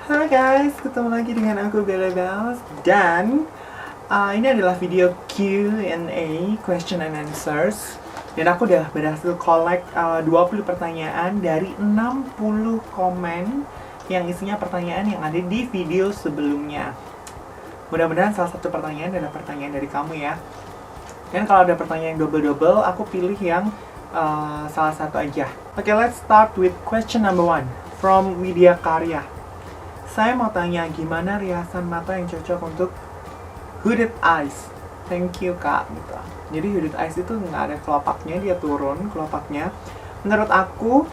Hai guys, ketemu lagi dengan aku Bella Bells. Dan ini adalah video Q&A, question and answers. Dan aku udah berhasil collect 20 pertanyaan dari 60 komen yang isinya pertanyaan yang ada di video sebelumnya. Mudah-mudahan salah satu pertanyaan adalah pertanyaan dari kamu ya. Dan kalau ada pertanyaan yang double-double, aku pilih yang salah satu aja. Oke, let's start with question number 1 from Widya Karya. Saya mau tanya gimana riasan mata yang cocok untuk hooded eyes. Thank you kak. Gitu. Jadi hooded eyes itu nggak ada kelopaknya, dia turun kelopaknya. Menurut aku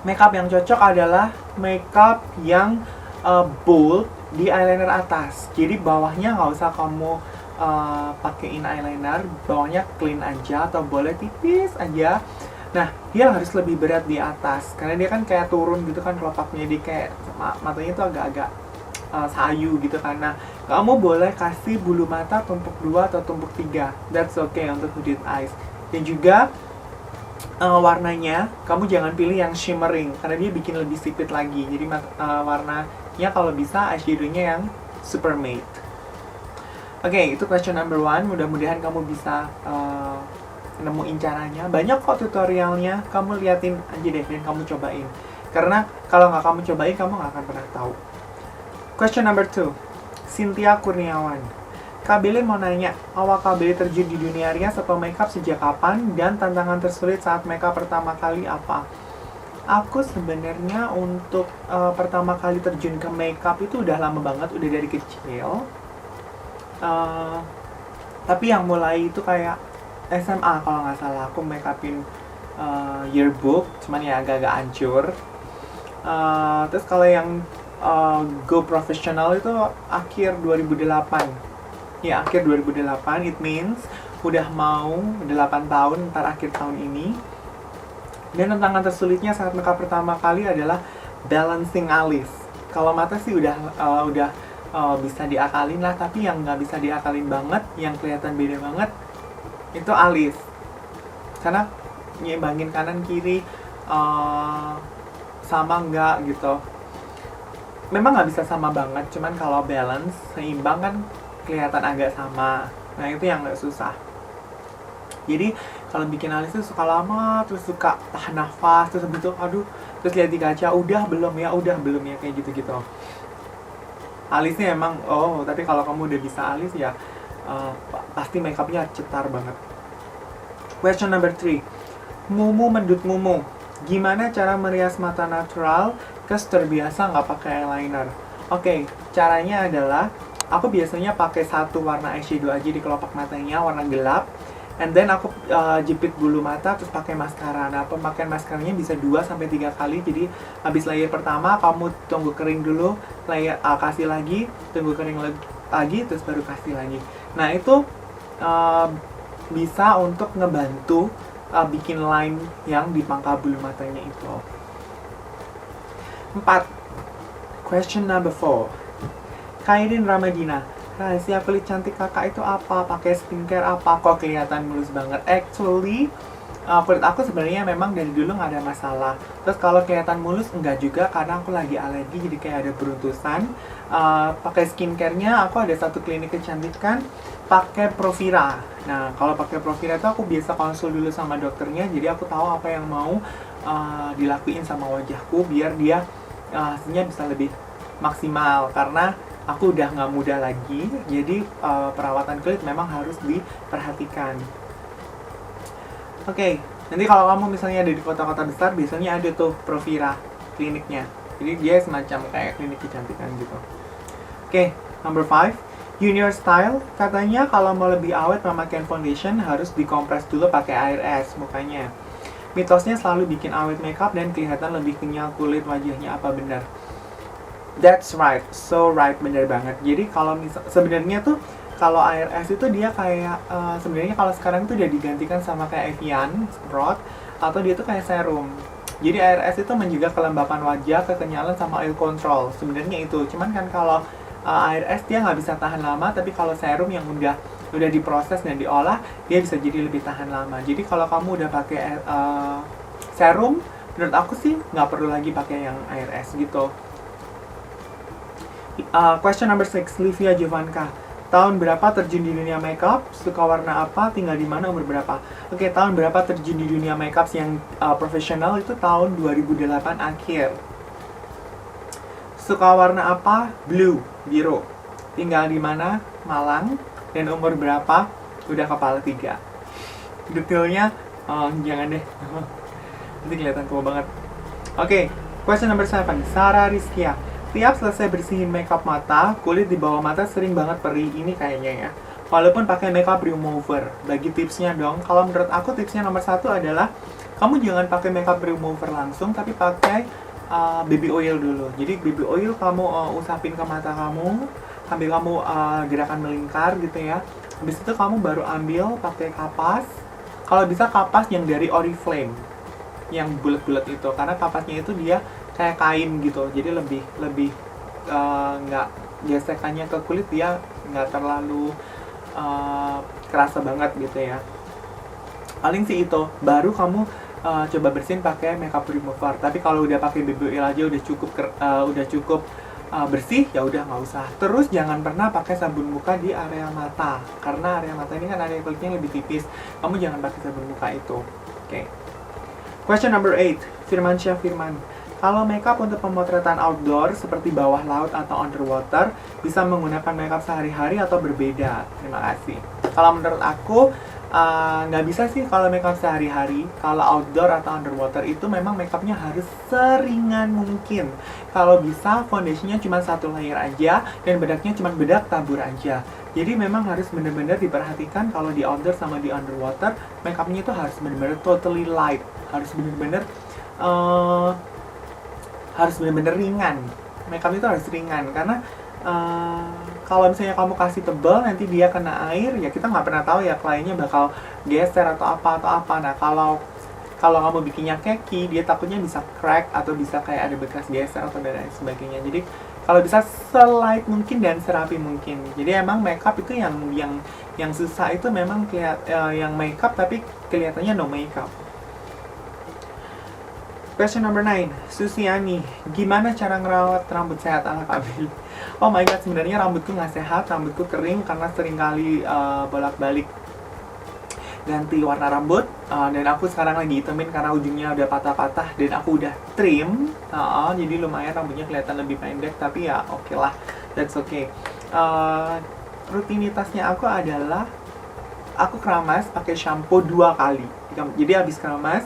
makeup yang cocok adalah makeup yang bold di eyeliner atas. Jadi bawahnya nggak usah kamu pakein eyeliner, bawahnya clean aja atau boleh tipis aja. Nah, dia harus lebih berat di atas karena dia kan kayak turun gitu kan kelopaknya, di kayak matanya tuh agak-agak sayu gitu kan. Nah, kamu boleh kasih bulu mata tumpuk 2 atau tumpuk 3. That's okay untuk hooded eyes. Dan juga warnanya kamu jangan pilih yang shimmering karena dia bikin lebih sipit lagi. Jadi warnanya kalau bisa eyeshadow-nya yang super matte. Oke, itu question number 1. Mudah-mudahan kamu bisa nemuin caranya. Banyak kok tutorialnya, kamu liatin aja deh dan kamu cobain. Karena kalau nggak kamu cobain, kamu nggak akan pernah tahu. Question number 2, Cynthia Kurniawan. Kak Billy mau nanya, awal Kak Billy terjun di dunia rias atau makeup sejak kapan? Dan tantangan tersulit saat makeup pertama kali apa? Aku sebenarnya untuk pertama kali terjun ke makeup itu udah lama banget, udah dari kecil. Tapi yang mulai itu kayak SMA kalau nggak salah, aku make upin yearbook, cuman ya agak-agak hancur. Terus kalau yang go professional itu akhir 2008. Ya, akhir 2008, it means udah mau 8 tahun, ntar akhir tahun ini. Dan tantangan tersulitnya saat makeup pertama kali adalah balancing alis. Kalau mata sih udah bisa diakalin lah, tapi yang nggak bisa diakalin banget, yang kelihatan beda banget, itu alis. Karena nyimbangin kanan kiri sama enggak gitu. Memang nggak bisa sama banget, cuman kalau balance, seimbang kan kelihatan agak sama. Nah itu yang nggak susah. Jadi kalau bikin alis tuh suka lama, terus suka tahan nafas, terus begitu, aduh, terus lihat di kaca, udah belum ya, kayak gitu-gitu. Alisnya emang, tapi kalau kamu udah bisa alis ya, pasti makeupnya cetar banget. Question number 3, Mumu Mendut Mumu. Gimana cara merias mata natural kes terbiasa nggak pakai eyeliner? Oke, caranya adalah aku biasanya pakai satu warna eyeshadow aja di kelopak matanya, warna gelap. And then aku jepit bulu mata terus pakai maskara. Nah, pemakaian maskaranya bisa 2-3 kali. Jadi habis layer pertama kamu tunggu kering dulu, layer kasih lagi, tunggu kering lagi, terus baru kasih lagi. Nah, itu bisa untuk ngebantu bikin line yang di pangkal bulu matanya itu. 4. Question number 4, Kairin Ramadina. Rahasia kulit cantik kakak itu apa? Pakai skincare apa? Kok kelihatan mulus banget? Actually, kulit aku sebenarnya memang dari dulu nggak ada masalah. Terus kalau kelihatan mulus enggak juga karena aku lagi alergi, jadi kayak ada beruntusan. Pakai skincare-nya aku ada satu klinik kecantikan pakai Provira. Nah, kalau pakai Provira itu aku biasa konsul dulu sama dokternya, jadi aku tahu apa yang mau dilakuin sama wajahku biar dia hasilnya bisa lebih maksimal, karena aku udah nggak muda lagi, jadi perawatan kulit memang harus diperhatikan. Oke, nanti kalau kamu misalnya ada di kota-kota besar, biasanya ada tuh Provira kliniknya. Jadi dia semacam kayak klinik kecantikan gitu. Oke, number 5, Junior Style. Katanya kalau mau lebih awet pemakaian foundation harus dikompres dulu pakai air es mukanya. Mitosnya selalu bikin awet makeup dan kelihatan lebih kenyal kulit wajahnya, apa benar? That's right, so right, bener banget. Jadi kalau sebenarnya tuh kalau air es itu dia kayak sebenarnya kalau sekarang tuh udah digantikan sama kayak Evian Sprott, atau dia tuh kayak serum. Jadi air es itu menjaga kelembapan wajah, kekenyalan sama oil control. Sebenarnya itu. Cuman kan kalau air es dia nggak bisa tahan lama, tapi kalau serum yang udah diproses dan diolah, dia bisa jadi lebih tahan lama. Jadi kalau kamu udah pakai serum, menurut aku sih nggak perlu lagi pakai yang air es gitu. Question number 6, Livia Jovanka. Tahun berapa terjun di dunia makeup? Suka warna apa? Tinggal di mana? Umur berapa? Oke, tahun berapa terjun di dunia makeup yang profesional itu tahun 2008 akhir. Suka warna apa? Blue, biru. Tinggal di mana? Malang. Dan umur berapa? Udah kepala 3. Detailnya jangan deh. Nanti kelihatan tua banget. Oke, question number 7, Sarah Rizkia. Tiap selesai bersihin makeup mata, kulit di bawah mata sering banget perih. Ini kayaknya ya. Walaupun pakai makeup remover. Bagi tipsnya dong. Kalau menurut aku tipsnya nomor 1 adalah kamu jangan pakai makeup remover langsung, tapi pakai baby oil dulu. Jadi baby oil kamu usapin ke mata kamu, sambil kamu gerakan melingkar gitu ya. Habis itu kamu baru ambil pakai kapas. Kalau bisa kapas yang dari Oriflame, yang bulat-bulat itu, karena kapasnya itu dia kayak kain gitu, jadi lebih nggak gesekannya ke kulit, dia nggak terlalu kerasa banget gitu ya. Paling sih itu, baru kamu coba bersihin pakai makeup remover. Tapi kalau udah pakai BB oil aja udah cukup bersih, ya udah nggak usah. Terus jangan pernah pakai sabun muka di area mata, karena area mata ini kan area kulitnya lebih tipis. Kamu jangan pakai sabun muka itu. Oke. Question number 8, Firmansyah Firman. Kalau makeup untuk pemotretan outdoor seperti bawah laut atau underwater, bisa menggunakan makeup sehari-hari atau berbeda? Terima kasih. Kalau menurut aku, nggak bisa sih kalau makeup sehari-hari. Kalau outdoor atau underwater itu memang makeupnya harus seringan mungkin. Kalau bisa foundationnya cuma 1 layer aja, dan bedaknya cuma bedak tabur aja. Jadi memang harus benar-benar diperhatikan kalau di outdoor sama di underwater, makeupnya itu harus benar-benar totally light. Harus benar-benar ringan. Makeup itu harus ringan, karena kalau misalnya kamu kasih tebal, nanti dia kena air, ya kita nggak pernah tahu ya kliennya bakal geser atau apa. Nah, kalau kamu bikinnya keki, dia takutnya bisa crack atau bisa kayak ada bekas geser atau dan lain sebagainya. Jadi kalau bisa selight mungkin dan serapi mungkin. Jadi emang makeup itu yang susah itu memang yang makeup tapi kelihatannya no makeup. Question number 9, Susiani. Gimana cara ngerawat rambut sehat ala Kak Billy? Oh my god, sebenarnya rambutku nggak sehat, rambutku kering karena sering kali bolak-balik ganti warna rambut. Dan aku sekarang lagi hitamin karena ujungnya udah patah-patah dan aku udah trim. Jadi lumayan rambutnya kelihatan lebih pendek, tapi ya oke lah, that's okay. Rutinitasnya aku adalah aku keramas pakai shampoo 2 kali. Jadi habis keramas,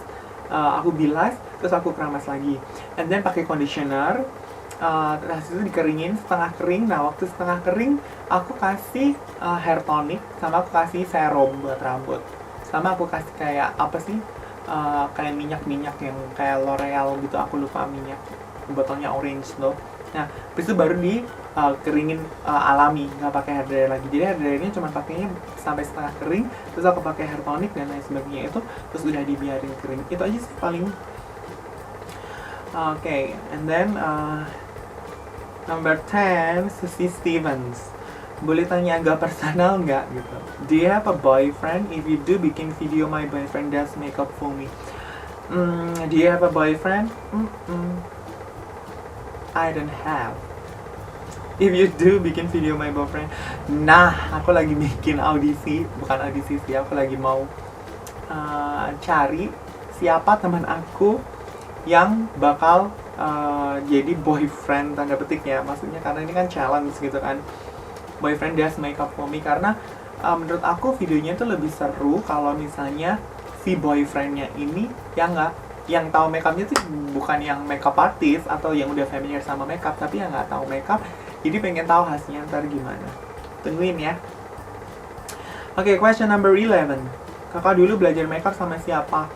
aku bilas, terus aku keramas lagi, and then pakai conditioner. Terus itu dikeringin setengah kering. Nah, waktu setengah kering aku kasih hair tonic, sama aku kasih serum buat rambut, sama aku kasih kayak apa sih, kayak minyak yang kayak L'Oreal gitu, aku lupa minyak, botolnya orange loh. Nah, habis itu baru keringin alami, nggak pakai hair dryer lagi. Jadi hair dryernya cuma pakainya sampai setengah kering, terus aku pakai hair tonic dan lain sebagainya itu, terus udah dibiarin kering. Itu aja sih paling. Okay, and then number 10, Susie Stevens. Boleh tanya agak personal nggak gitu? Do you have a boyfriend? If you do, bikin video my boyfriend does makeup for me. Do you have a boyfriend? I don't have. If you do, bikin video my boyfriend. Nah, aku lagi bikin audisi, bukan audisi sih, aku lagi mau cari siapa teman aku yang bakal jadi boyfriend tanda petik ya, maksudnya karena ini kan challenge gitu kan, boyfriend does makeup for me. Karena menurut aku videonya itu lebih seru kalau misalnya si boyfriendnya ini yang tahu makeupnya tuh bukan yang makeup artist atau yang udah familiar sama makeup, tapi yang nggak tahu makeup, jadi pengen tahu hasilnya ntar gimana. Tungguin ya. Oke, question number 11. Kakak dulu belajar makeup sama siapa?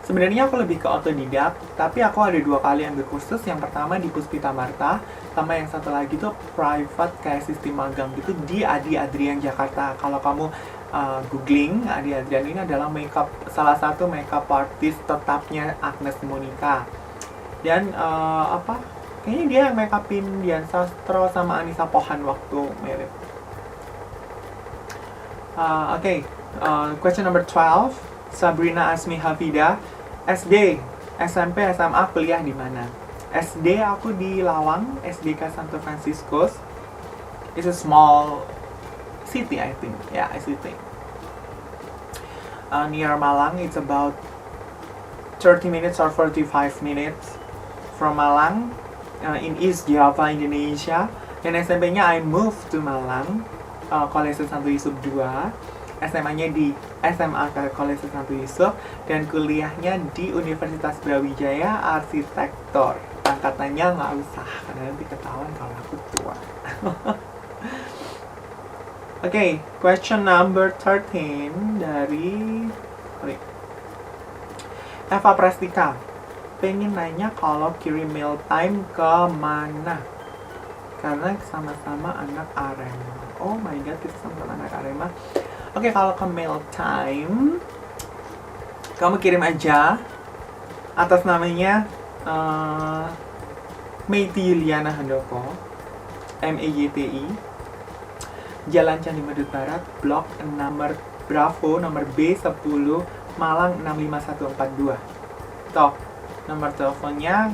Sebenarnya aku lebih ke otodidak, tapi aku ada 2 kali ambil kursus. Yang pertama di Puspita Marta, sama yang satu lagi tuh private kayak sistem magang gitu di Adi Adrian Jakarta. Kalau kamu googling, Adi Adrian ini adalah salah satu makeup artist tetapnya Agnes Monica. Dan kayaknya dia yang make upin Dian Sastro sama Anissa Pohan waktu mirip. Question number 12, Sabrina Asmi Hafida. SD, SMP, SMA, kuliah di mana? SD aku di Lawang, SDK Santo Franciscus. It's a small city, I think. Yeah, a city. Near Malang, it's about 30 minutes or 45 minutes from Malang, in East Java, Indonesia. Dan SMP-nya I moved to Malang, Kolese Santo Yusuf 2. SMA-nya di SMA Kolese Santo Yusuf, dan kuliahnya di Universitas Brawijaya Arsitektur. Angkatannya nggak usah, karena nanti ketahuan kalau aku tua. Okay, question number 13 dari Eva Prastika. Pengen nanya kalau kirim mail time ke mana? Karena sama-sama anak Arema. Oh my god, kita sama-sama anak Arema. Oke, kalau ke mail time, kamu kirim aja atas namanya Meiti Yuliana Handoko, MEYTI, Jalan Candi Medut Barat, Blok nomor Bravo, nomor B10, Malang 65142. Toh, nomor teleponnya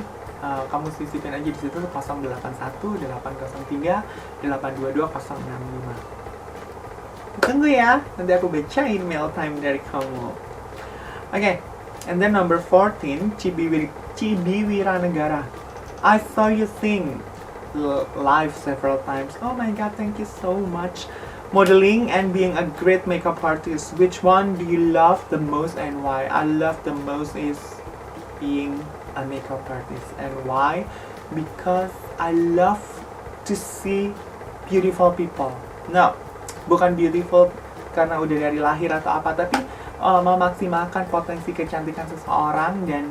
kamu sisipin aja di situ 081 803 822 065. Tunggu ya, nanti aku bacain mail time dari kamu. Okay, and then number 14, Cibi Wiranegara. I saw you sing live several times. Oh my god, thank you so much. Modeling and being a great makeup artist, which one do you love the most and why? I love the most is being a makeup artist. And why? Because I love to see beautiful people. No, bukan beautiful karena udah dari lahir atau apa, tapi memaksimalkan potensi kecantikan seseorang. Dan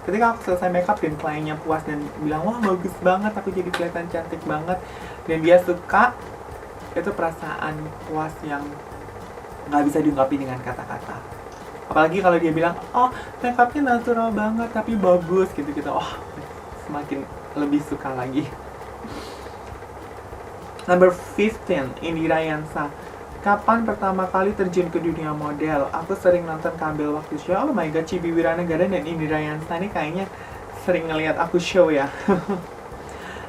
ketika aku selesai makeup dan kliennya puas dan bilang, wah bagus banget, aku jadi kelihatan cantik banget, dan dia suka, itu perasaan puas yang nggak bisa diungkapin dengan kata-kata. Apalagi kalau dia bilang, oh makeupnya natural banget tapi bagus gitu-gitu, oh semakin lebih suka lagi. Number 15, Indira Yansa. Kapan pertama kali terjun ke dunia model? Aku sering nonton Kabel Waktu Show. Oh my god, Cibi Wiranegara dan Indira Yansa ini kayaknya sering ngeliat aku show ya.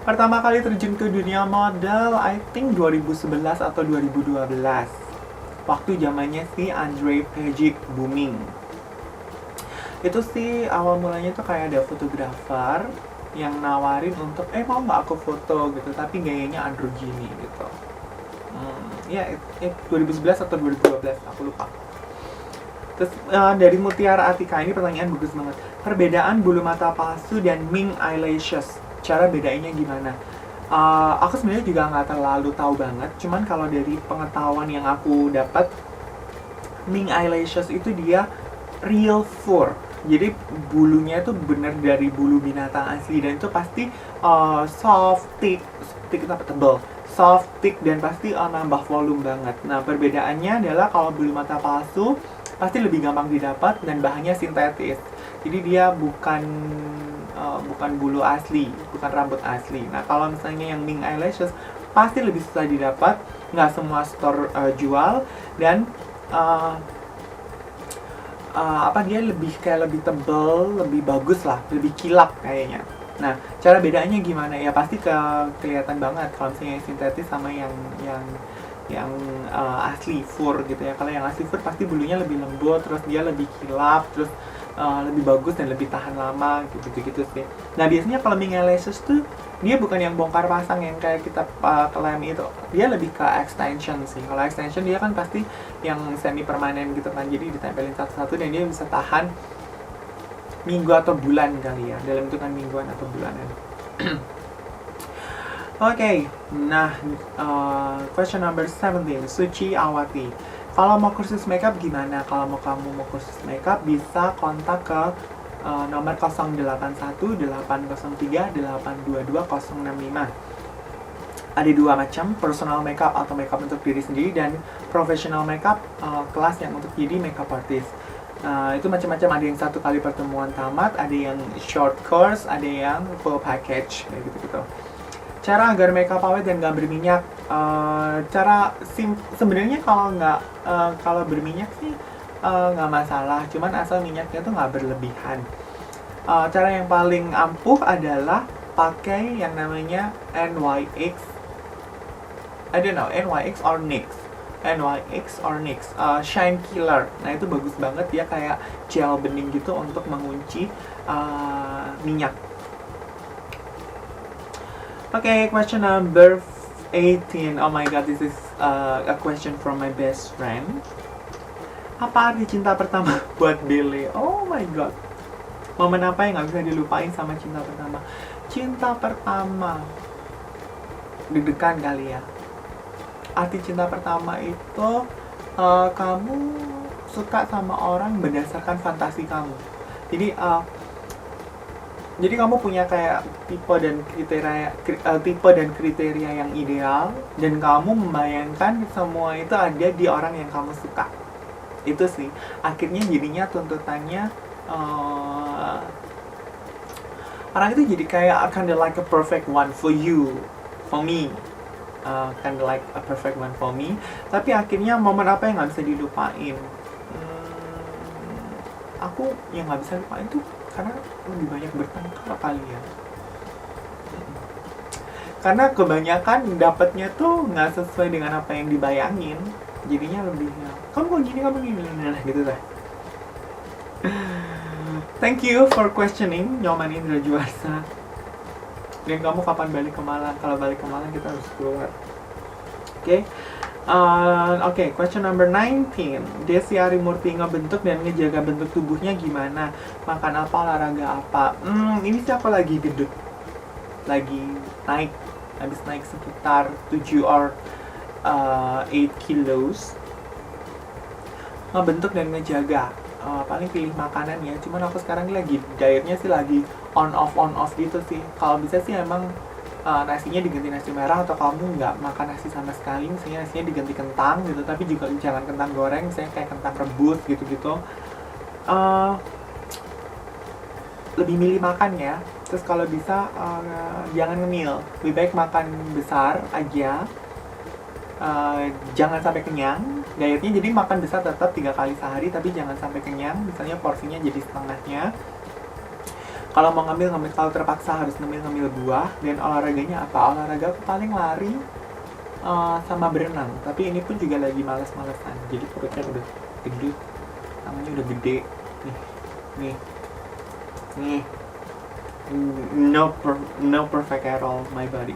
Pertama kali terjun ke dunia model, I think 2011 atau 2012. Waktu zamannya si Andre Pejic booming. Itu sih awal mulanya tuh kayak ada fotografer yang nawarin untuk mau nggak aku foto gitu, tapi gayanya androgyny gitu. Ya, 2011 atau 2012, aku lupa. Terus dari Mutiara Atika, ini pertanyaan bagus banget. Perbedaan bulu mata palsu dan Ming eyelashes, cara bedainnya gimana? Aku sebenarnya juga nggak terlalu tahu banget, cuman kalau dari pengetahuan yang aku dapat, Ming eyelashes itu dia real fur. Jadi bulunya itu bener dari bulu binatang asli, dan itu pasti soft, thick itu apa, tebal, soft, thick, dan pasti nambah volume banget. Nah, perbedaannya adalah kalau bulu mata palsu pasti lebih gampang didapat dan bahannya sintetis. Jadi dia bukan bulu asli, bukan rambut asli. Nah, kalau misalnya yang Ming eyelashes pasti lebih susah didapat, nggak semua store jual, dan dia lebih tebal, lebih bagus lah, lebih kilap kayaknya. Nah, cara bedanya gimana? Ya pasti kelihatan banget kalau misalnya yang sintetis sama yang asli fur gitu ya. Kalau yang asli fur pasti bulunya lebih lembut, terus dia lebih kilap, terus lebih bagus dan lebih tahan lama gitu sih. Nah, biasanya kalau Ming eyelashes tuh dia bukan yang bongkar pasang yang kayak kita klaim itu, dia lebih ke extension sih. Kalau extension dia kan pasti yang semi permanen gitu kan, jadi ditempelin satu-satu dan dia bisa tahan minggu atau bulan kali ya, dalam hitungan mingguan atau bulanan. Oke, nah question number 17, Suci Awati. Kalau mau kursus makeup gimana? Kalau kamu mau kursus makeup bisa kontak ke nomor 081 803 822 065. Ada dua macam, personal makeup atau makeup untuk diri sendiri, dan professional makeup, kelas yang untuk jadi makeup artist. Itu macam-macam, ada yang 1 kali pertemuan tamat, ada yang short course, ada yang full package kayak gitu-gitu. Cara agar makeup awet dan nggak berminyak, sebenarnya kalau berminyak sih nggak masalah, cuman asal minyaknya tuh nggak berlebihan. Cara yang paling ampuh adalah pakai yang namanya NYX I don't know, NYX or NYX, Shine Killer. Nah itu bagus banget, dia kayak gel bening gitu untuk mengunci minyak. Okay, question number 18. Oh my god, this is a question from my best friend. Apa arti cinta pertama buat Billy? Oh my god. Momen apa yang gak bisa dilupain sama cinta pertama? Cinta pertama, deg-degan kali ya. Arti cinta pertama itu kamu suka sama orang berdasarkan fantasi kamu. Jadi kamu punya kayak tipe dan kriteria yang ideal, dan kamu membayangkan semua itu ada di orang yang kamu suka. Itu sih akhirnya jadinya tuntutannya orang itu jadi kayak kind of like a perfect one for you, for me, kind of like a perfect one for me. Tapi akhirnya momen apa yang nggak bisa dilupain? Aku yang nggak bisa lupain tuh karena lebih banyak bertengkar kali ya. Karena kebanyakan dapatnya tuh nggak sesuai dengan apa yang dibayangin, jadinya lebih kamu gini nah gitu lah. Thank you for questioning, Nyoman Indra Juwarsa. Dan kamu kapan balik ke Malang? Kalau balik ke Malang kita harus keluar. Oke, question number 19. Desi Arimurti ngebentuk dan ngejaga bentuk tubuhnya gimana? Makan apa, olahraga apa? Ini sih aku lagi gendut, lagi naik, habis naik sekitar 7 or 8 kilos. Ngebentuk dan ngejaga, paling pilih makanan ya. Cuman aku sekarang lagi dietnya sih lagi on off gitu sih. Kalau bisa sih emang nasinya diganti nasi merah, atau kamu nggak makan nasi sama sekali, misalnya nasinya diganti kentang gitu, tapi juga jangan kentang goreng, misalnya kayak kentang rebus gitu-gitu. Lebih milih makan ya. Terus kalau bisa jangan ngemil, lebih baik makan besar aja, jangan sampai kenyang. Dietnya jadi makan besar tetap 3 kali sehari, tapi jangan sampai kenyang, misalnya porsinya jadi setengahnya. Kalau mau ngambil, kalau terpaksa harus ngambil buah. Dan olahraganya apa? Olahraga aku paling lari sama berenang. Tapi ini pun juga lagi males-malesan. Jadi perutnya udah gede, tangannya udah gede. Nih. No perfect at all my body.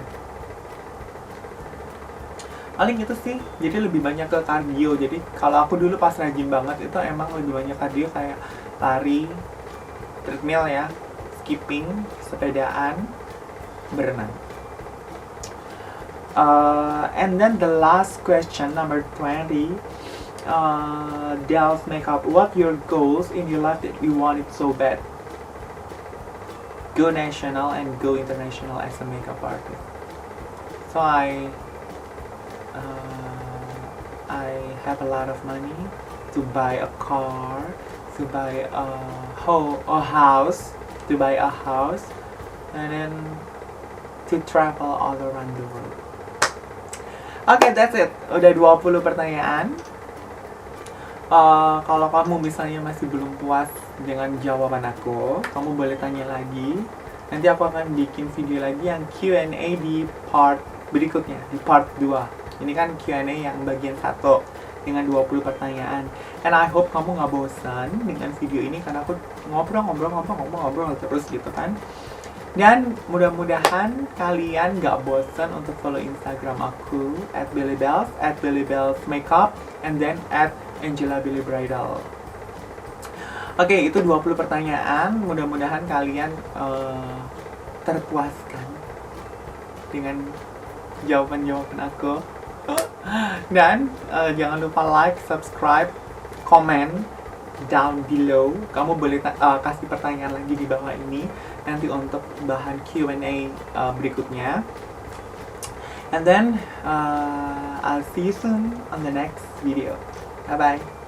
Paling itu sih. Jadi lebih banyak ke kardio. Jadi kalau aku dulu pas rajin banget itu emang lebih banyak kardio, kayak lari, treadmill ya, skipping, sepedaan, berenang. And then the last question, number 20. Del's Makeup. What your goals in your life that you want it so bad? Go national and go international as a makeup artist. So I have a lot of money to buy a car, to buy a house, and then to travel all around the world. Okay, that's it. Udah 20 pertanyaan. Kalau kamu misalnya masih belum puas dengan jawaban aku, kamu boleh tanya lagi. Nanti aku akan bikin video lagi yang Q&A di part berikutnya, di part 2. Ini kan Q&A yang bagian 1 dengan 20 pertanyaan. And I hope kamu gak bosan dengan video ini, karena aku ngobrol terus gitu kan. Dan mudah-mudahan kalian gak bosan untuk follow Instagram aku @billybellsmakeup, and then @AngelaBillyBridal. Oke, itu 20 pertanyaan. Mudah-mudahan kalian terpuaskan dengan jawaban-jawaban aku. Dan jangan lupa like, subscribe, comment down below. Kamu boleh kasih pertanyaan lagi di bawah ini nanti untuk bahan Q&A berikutnya. And then I'll see you soon on the next video. Bye bye.